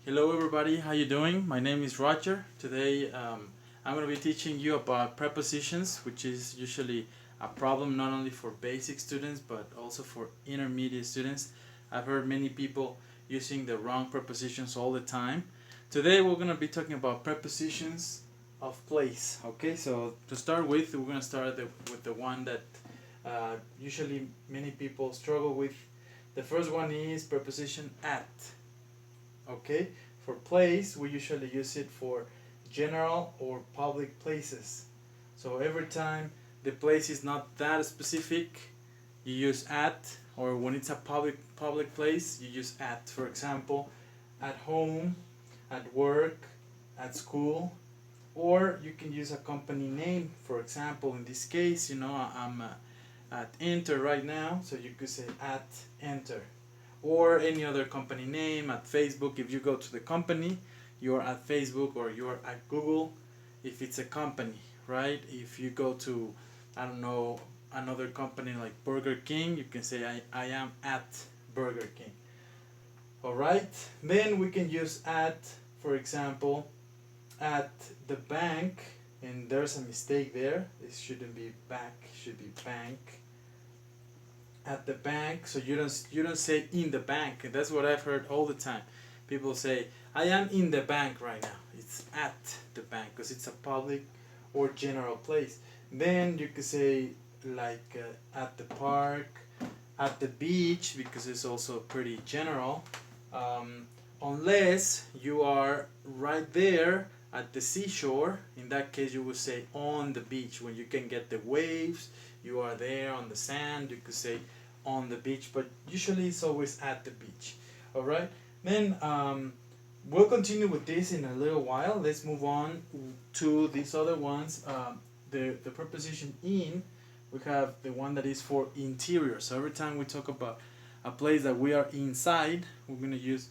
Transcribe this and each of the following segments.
Hello everybody, how you doing? My name is Roger. Today I'm going to be teaching you about prepositions, which is usually a problem not only for basic students but also for intermediate students. I've heard many people using the wrong prepositions all the time. Today we're going to be talking about prepositions of place. Okay, so to start with, we're going to start with the one that usually many people struggle with. The first one is preposition at. Okay, for place we usually use it for general or public places. So every time the place is not that specific, you use at, or when it's a public place, you use at. For example, at home, at work, at school, or you can use a company name. For example, in this case, I'm at Enter right now, so you could say at Enter, or any other company name. At Facebook, if you go to the company, you're at Facebook, or you're at Google if it's a company, right? If you go to, I don't know, another company like Burger King, you can say I am at Burger King. Alright, then we can use at, for example, at the bank, and there's a mistake there. It shouldn't be back, it should be bank. At the bank, so you don't say in the bank. That's what I've heard all the time. People say I am in the bank right now. It's at the bank because it's a public or general place. Then you could say like at the park, at the beach, because it's also pretty general. Unless you are right there at the seashore, in that case you would say on the beach. When you can get the waves, you are there on the sand, you could say on the beach, but usually it's always at the beach. Alright, then we'll continue with this in a little while. Let's move on to these other ones. The preposition in, we have the one that is for interior. So every time we talk about a place that we are inside, we're going to use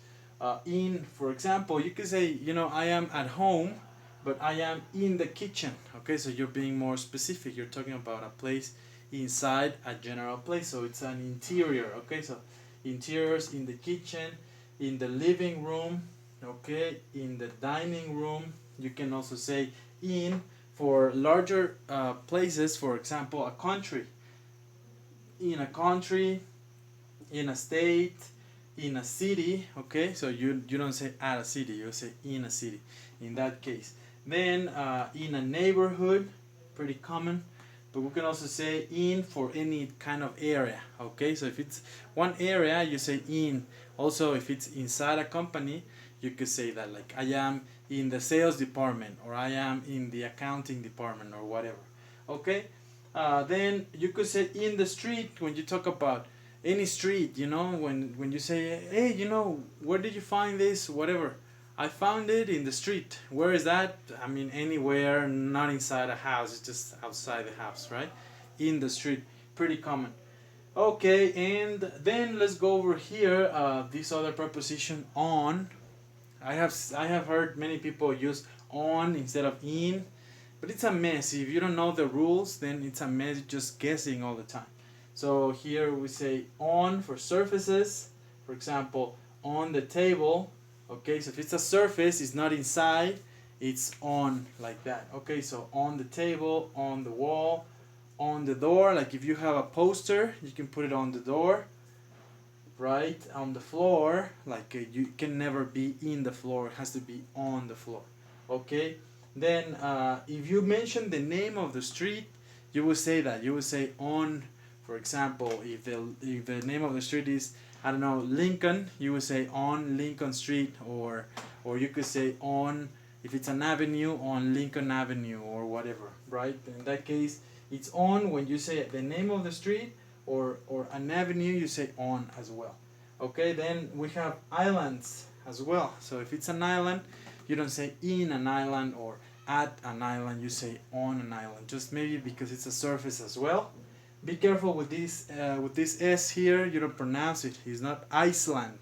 in. For example, you could say, I am at home, but I am in the kitchen. Okay, so you're being more specific. You're talking about a place inside a general place, so it's an interior. Okay, so interiors, in the kitchen, in the living room, okay, in the dining room. You can also say in for larger places. For example, a country, in a country, in a state, in a city. Okay, so you don't say at a city, you say in a city in that case. Then in a neighborhood, pretty common, but we can also say in for any kind of area. Okay, so if it's one area, you say in. Also, if it's inside a company, you could say that, like I am in the sales department, or I am in the accounting department, or whatever. Okay, then you could say in the street when you talk about any street. When you say, hey, where did you find this, whatever. I found it in the street. Where is that? I mean, anywhere, not inside a house. It's just outside the house, right? In the street, pretty common. Okay, and then let's go over here. This other preposition on. I have heard many people use on instead of in, but it's a mess. If you don't know the rules, then it's a mess. Just guessing all the time. So here we say on for surfaces. For example, on the table. Okay, so if it's a surface, it's not inside, it's on, like that. Okay, so on the table, on the wall, on the door. Like if you have a poster, you can put it on the door, right? On the floor, like you can never be in the floor, it has to be on the floor. Okay, then if you mention the name of the street, you will say that. You will say on. For example, if the name of the street is, I don't know, Lincoln, you would say on Lincoln Street, or you could say on, if it's an avenue, on Lincoln Avenue, or whatever, right? In that case, it's on when you say the name of the street, or an avenue, you say on as well. Okay, then we have islands as well. So if it's an island, you don't say in an island or at an island, you say on an island, just maybe because it's a surface as well. Be careful with this S here. You don't pronounce it. It's not Iceland.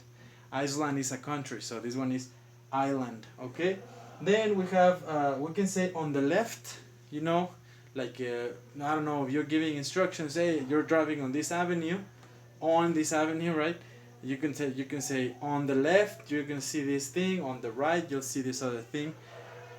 Iceland is a country, so this one is island. Okay. Then we have we can say on the left. Like I don't know, if you're giving instructions. Hey, you're driving on this avenue, right? You can say on the left you're gonna see this thing, on the right you'll see this other thing,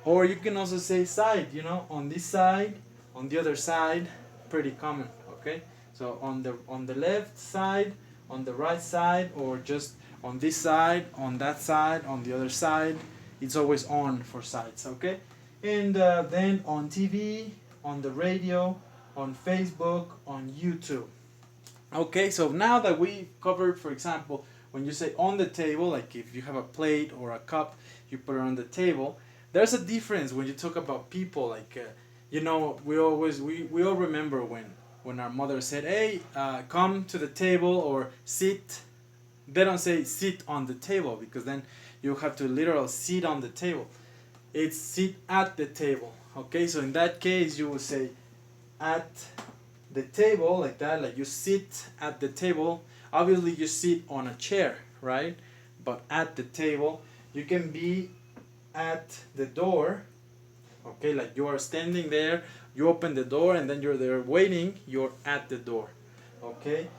or you can also say side. You know, on this side, on the other side, pretty common. Okay, so on the left side, on the right side, or just on this side, on that side, on the other side. It's always on for sides. Okay, and then on TV, on the radio, on Facebook, on YouTube. Okay, so now that we covered, for example, when you say on the table, like if you have a plate or a cup, you put it on the table. There's a difference when you talk about people. Like, you know, we all remember when our mother said, "Hey, come to the table," or "sit." They don't say "sit on the table" because then you have to literally sit on the table. It's sit at the table. Okay, so in that case, you will say at the table, like that, like you sit at the table. Obviously you sit on a chair, right? But at the table, you can be at the door. Okay, like you are standing there, you open the door and then you're there waiting, you're at the door. Okay,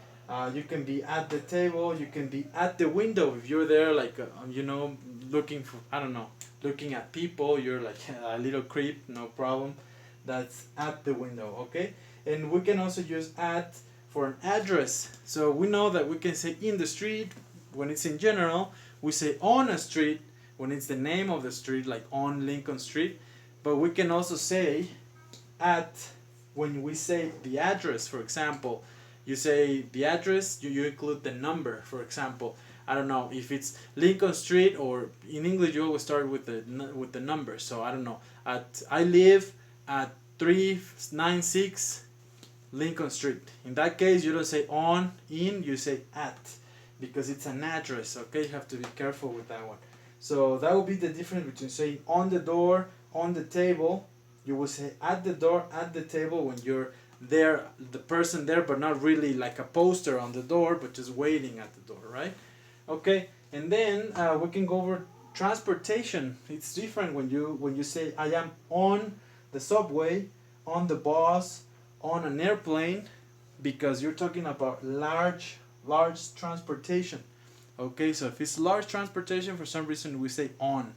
you can be at the table, you can be at the window if you're there, like you know, looking for, I don't know, looking at people, you're like a little creep, no problem. That's at the window. Okay, and we can also use at for an address. So we know that we can say in the street when it's in general. We say on a street when it's the name of the street, like on Lincoln Street. But we can also say at when we say the address. For example, you say the address, you include the number. For example, I don't know if it's Lincoln Street, or in English you always start with the number. So I don't know, I live at 396 Lincoln Street. In that case, you don't say on, in, you say at, because it's an address. Okay, you have to be careful with that one. So that would be the difference between saying on the door, on the table. You will say at the door, at the table when you're there, the person there, but not really like a poster on the door, but just waiting at the door, right? Okay, and then we can go over transportation. It's different when you say I am on the subway, on the bus, on an airplane, because you're talking about large transportation. Okay, so if it's large transportation, for some reason we say on.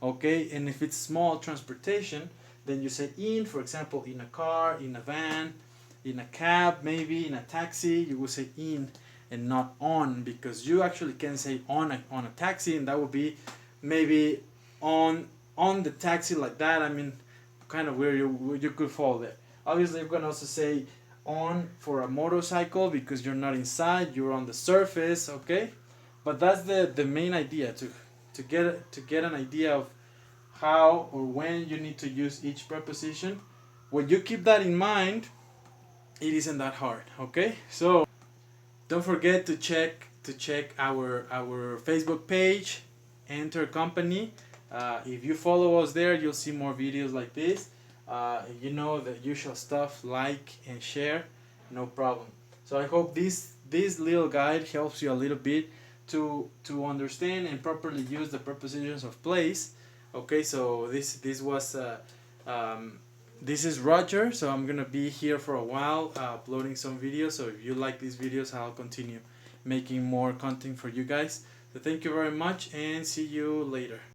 Okay, and if it's small transportation, then you say in. For example, in a car, in a van, in a cab, maybe in a taxi, you will say in and not on, because you actually can say on a taxi, and that would be maybe on the taxi, like that. I mean, kind of weird. You could fall there. Obviously, you can also say on for a motorcycle because you're not inside, you're on the surface. Okay, but that's the main idea, to get an idea of how or when you need to use each preposition. When you keep that in mind, it isn't that hard. Okay, so don't forget to check our Facebook page, Enter Company. If you follow us there, you'll see more videos like this. You know the usual stuff, like and share, no problem. So I hope this little guide helps you a little bit to understand and properly use the prepositions of place. Okay, so this was this is Roger. So I'm gonna be here for a while uploading some videos. So if you like these videos, I'll continue making more content for you guys. So thank you very much and see you later.